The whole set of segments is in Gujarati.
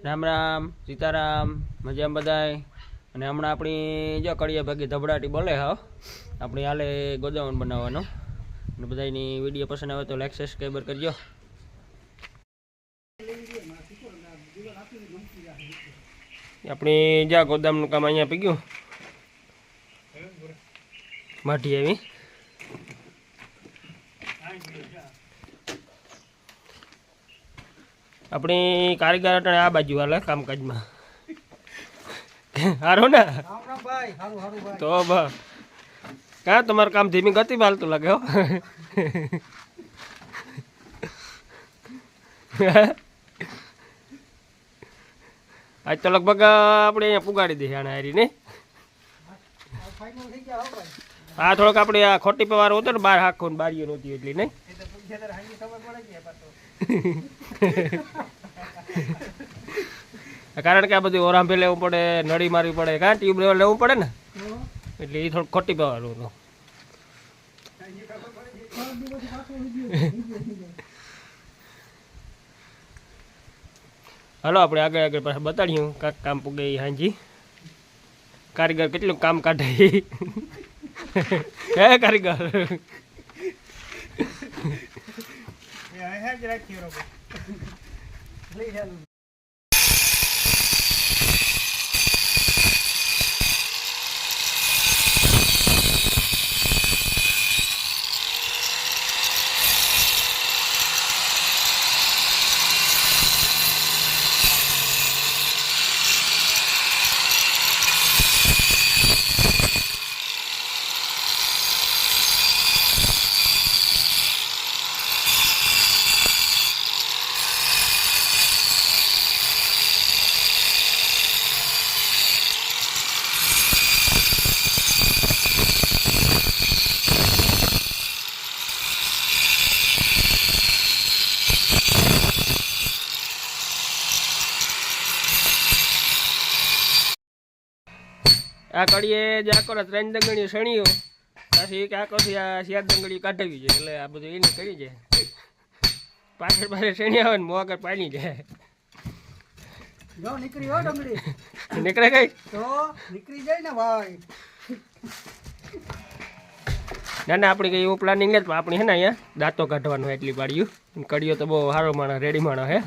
રામ રામ સીતારામ મજામાં બધાય અને હમણાં આપણી જો કડિયા ભાગી ધબડાટી બોલે હા આપણી હાલે ગોદાવન બનાવવાનો અને બધાની વિડીયો પસંદ આવે તો લાઈક સબસ્ક્રાઈબર કરજો આપણી જા ગોદામનું કામ અહીંયા પી ગયું માટી આવી अपनी कारीगर अटने आ बाजू वाला कामकाज में हारो ना तो क्या तुम्हारा काम धीमी गति में हालतुं लागे हो आज तो लगभग अपने पुगाड़ी दी आने हारी ने हाँ थोड़ा अपने आ खोटी पे वार होता ने बार हाखो ने बारीओ नहोती एटली नहीं कारण के आ बधुं ओराम पे लेवुं पड़े नड़ी मारवी पड़े का ट्यूब लेवुं पड़े ने એટલે એ થોડું ખોટી પાવાનું હતું હાલો આપણે આગળ આગળ પાછા બતાડ્યું કાક કામ પૂગે હાંજી કારીગર કેટલું કામ કાઢે હે કારીગર आ कड़ीए जाको त्रण डंगड़ी सणियो पाछी एक आको थी आ 4 डंगड़ी काढवी छे એટલે આ બધું એને કરી છે પાછળ પાછળ સણી આવે ને મોગર પાણી જાય જો નીકળી હો ડંગડી નીકળે કઈ તો નીકળી જાય ને ભાઈ ના ના આપણી કઈ એવું પ્લાનિંગ નથી આપણી હે ને અહીંયા દાંતો કાઢવાનો એટલી પાડ્યું કડીયો તો બહુ સારો માણસ રેડી માણસ હે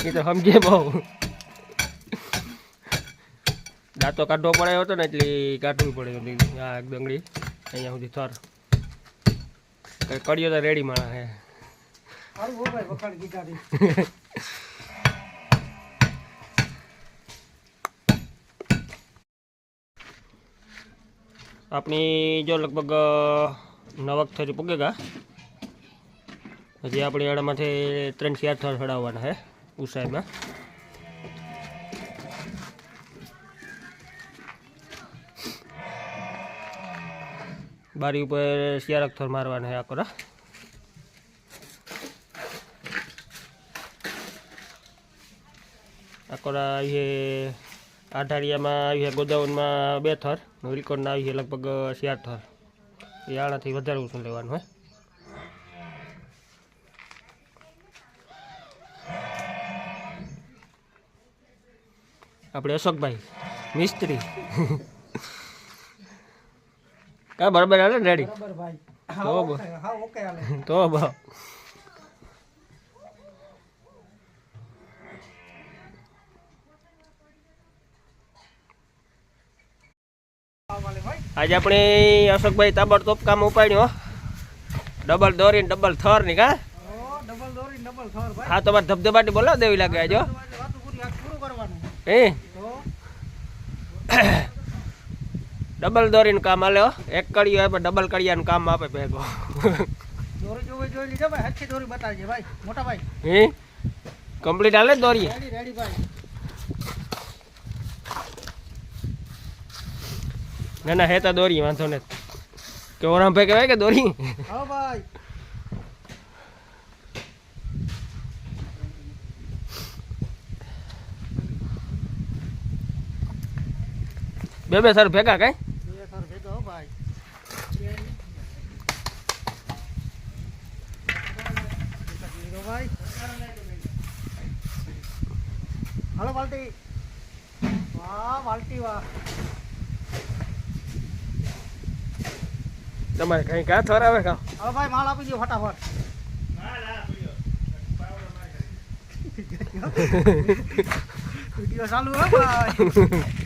એ તો સમજે બહુ દાંતો કાઢવો પડે હતો ને એટલે કાઢવી પડે આ ડંગળી અહીંયા સુધી થર કડિયો તો રેડી માણા હે સારું હો ભાઈ વખાણ કીધા દે अपनी जो लगभग 9 थरी पुगेगा हजी अपनी आड़ा माथे 3-4 थर चढ़ावाना है ऊंचाई में बारी ऊपर 4 थर मारवाना है आकोरा आकोरा ये आठारिया में आई है गोदावन में 2 थर रिकॉर्ड आई है लगभग 4 थर ये आना थी वधारे ऊँचું लेवानुं है अपने अशोक भाई मिस्त्री का बराबर हाले रेडी બરાબર ભાઈ તો હા ઓકે હાલે तो बा आज अपने अशोक भाई ताबड़तोब काम उपाड्यो डबल दोरी डबल थर नी का ઓ ડબલ દોરી ડબલ થર ભાઈ हाँ तो धबधबाटी बोला देवी लागे आज વાતો પૂરી આ પૂરું કરવાનું ए તો डबल दोरी काम आले एक कड़ियो है डबल कड़िया काम आपे भेगो દોરી જોઈ લીધો ભાઈ હચ્છી દોરી બતાવજે ભાઈ મોટા ભાઈ हे कंप्लीट आले दोरी રેડી રેડી ભાઈ ना ना है तो दोरी वांधो ने के ओराम पे कहवाय के दोरी હા ભાઈ बे सर भेगा कई બે થર ભેગા હો ભાઈ ભાઈ હાલો બાલટી. વાહ બાલટી વાહ. તમારે કઈ કાં થોરાવે કાં હવે ભાઈ માલ આપી દો ફટાફટ. વિડીયો ચાલુ હે ભાઈ.